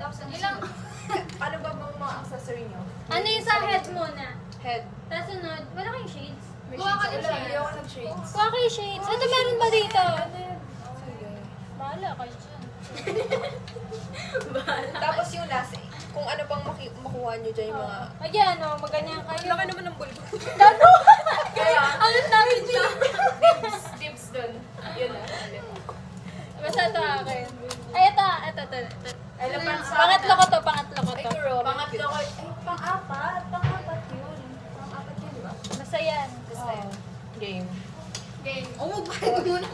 Tapos ano Ilang? Ano ba bang mga accessory nyo? Ano yung sa head muna? Head. Tapos sunod, wala kayong shades? May Kuha ka shades. ng Wala, shades. hindi ako nag-shades. Kuha kayo shades. Ito meron ba dito? Sige. Bahala kayo dyan. Tapos yung last, kung ano pang makuha nyo dyan yung mga... Ayan, o, maganyan kayo. Laki naman ng bulbo. Gago! Kaya, Ano namin siya? dibs dun. Yun na. Basta ito akin. Ay, ito. Elephant sa... Pangatlo ko to, pangatlo ko Ay, to. pero... Pangatlo ko, pang-apat. Pang-apat yun. Pang-apat yun, di ba? Basta yan. Basta yun. Game. Game. Oh, magbayad muna.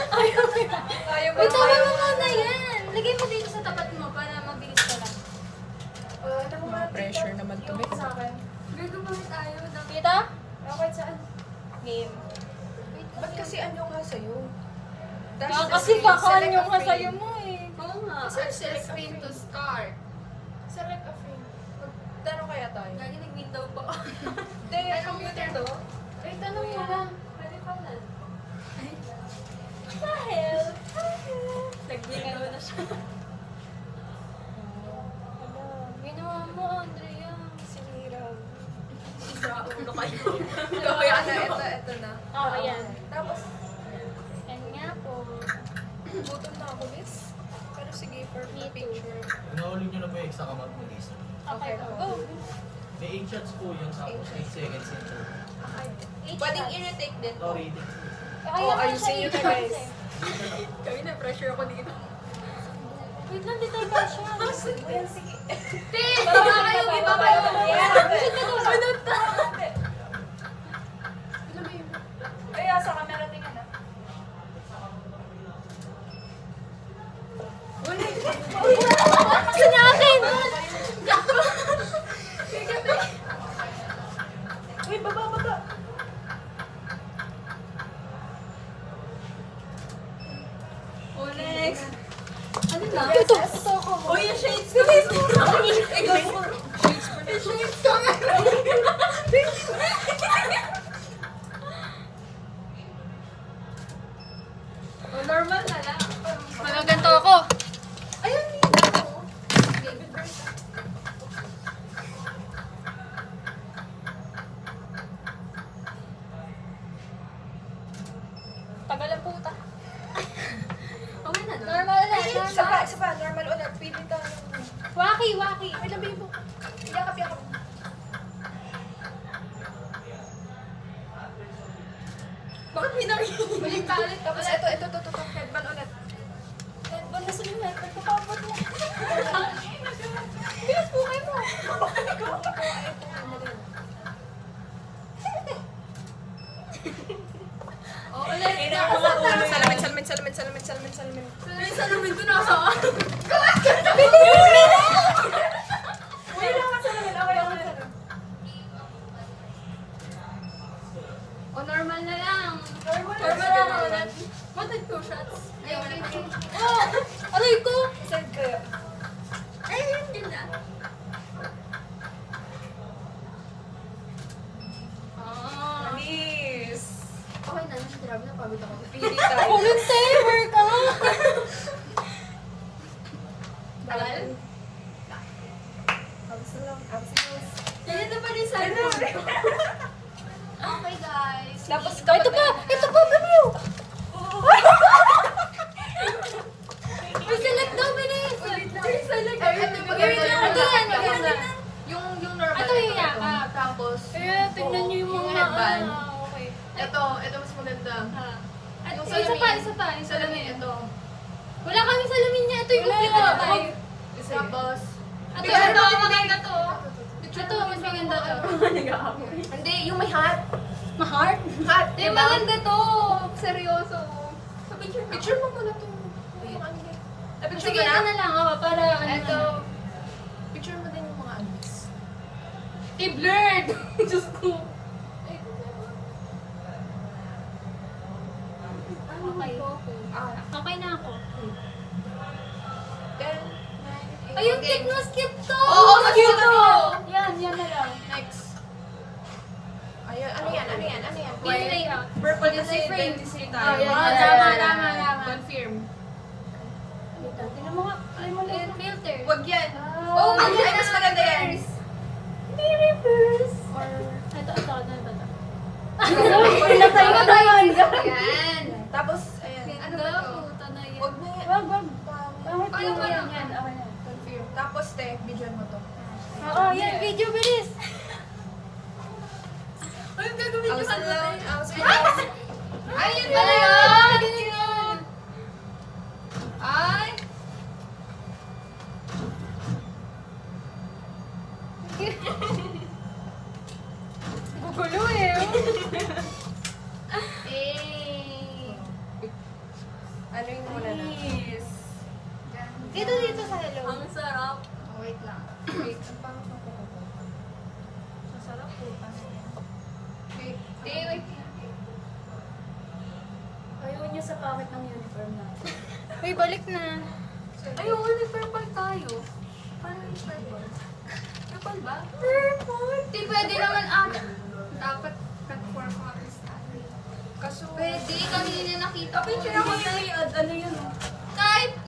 Ayaw mo. Uy, tama mo muna yan. Lagay mo dito sa tapat mo para mabilis ka lang. Mga pressure naman to, Yung babe. sa akin. Gagawin ulit tayo. Dito? Okay, saan? Game. Ba't kasi ano nga sa'yo? Kasi kakanyo nga sa'yo mo eh. Oo nga. Access frame to start. Select a frame. Magtanong kaya tayo? Lagi nag-window pa. Hindi, computer to. Ay, tanong mo na. Pwede pa na. Dahil. Nag-window na siya. Ginawa mo, Andrea. Sinira. Sa ulo kayo. Kaya na, ito na. Oh, ayan. Tapos, Yan nga po. gutom na ako, miss. Pero sige, for Me too. picture. Nahuli nyo na po yung exact amount mo, Lisa. Okay, Okay. go. May 8 shots po yun, tapos 8 seconds in total. Pwedeng i-retake din No po. rating. Kaya nga ayusin siya nyo na, i-chance guys. eh. Kami na pressure ako dito. Wait lang, dito yung cash yan. Sige. Te! Baba kayo! Baba kayo! Sunod na. Kaya sa camera tingnan na. Gusto niya akin. Uy, baba. Oh, next. Ano na? Ito ako. Oh, yung shades ko! Ikaw mo. Yung shades ko nga. Oh, normal na lang. Magaganto ako. Ayun, dito. Tagal ang puta. Okay na, no? Normal na, Isa normal. pa, normal ulit. Pili tayo. Waki. Ay, labi mo. Yakap. Bakit pinakita? Balik pa ulit. Tapos ito. Headband ulit. Headband na sulit. Nagpapabot mo. Bilis po kayo mo. Oh, ulit. Salamin. May salamin ko na sa Wait lang, salamin. Okay. Oh, normal na lang. Normal Normal lang. What two shots? Ayun. Oh! Aray ko! Send kayo. Ayun, yun na. Ah. Anis. Okay na, grabe na pagod ako. Pili tayo. Volunteer ka! Tagal? Abs. Ganito pa rin sa Okay, guys. Tapos Ito pa, Bamiyo! Uy, select daw, bilis! Select. Ito, Wait lang, ito yan, maganda. Yung normal. Ito yung yakap. Tapos, Tingnan niyo yung mga headband. okay. Ito mas maganda. At Yung isa pa. Salamin, ito. Wala kami salamin niya. Ito yung complete na tayo. Tapos, Ito, maganda to. Ito, mas maganda to. hindi, yung may hat. Ma-heart? Hat, Yung maganda to. Seryoso. Picture mo muna to. Picture Sige, mo ito na. na lang ako para ano. Ito. Picture mo din yung mga anis. I-blurred. Diyos ko. Okay. Okay na ako. 10, 9, 8. Ay, yung cute na skip to. Oo, mas cute to. Yan na lang. Next. Ayun, ano yan? Yung layout. Purple kasi frame. 26 Oh, tayo. yan. Ah, Tama. Confirm. Tingnan mo nga. Ay, mali. Filter. Oh, ay, mas maganda yan. Reverse. Or, ito. Pinatay ko naman. Yan. Tapos, ayan. Ano ba to? Puta na yan. Huwag na yan. Wag. Paano Yan, ba yan. yan? Okay na. Confirm. Tapos, te, videoan mo to. Oo, yan. Video, bilis. Ay, gagawin Aus ko ano alone, tayo. aus alone. Ay, yun pala yun. Ganun yun. Ay! Gugulo eh. Eh. Ano yung muna na? Dito sa hello. Ang sarap. Oh, wait lang. Wait, ang pangit ng kuko ko. Masarap po. Wait, Wait. Ayaw niya sa pangit ng uniform natin. Uy, balik na. Ayaw, uniform tayo. Paano yung purple? Purple ba? Di pwede naman ata. Dapat conform colors tayo. Kaso, Pwede, kanina nakita ko. Picture ako tayo. Ano yun?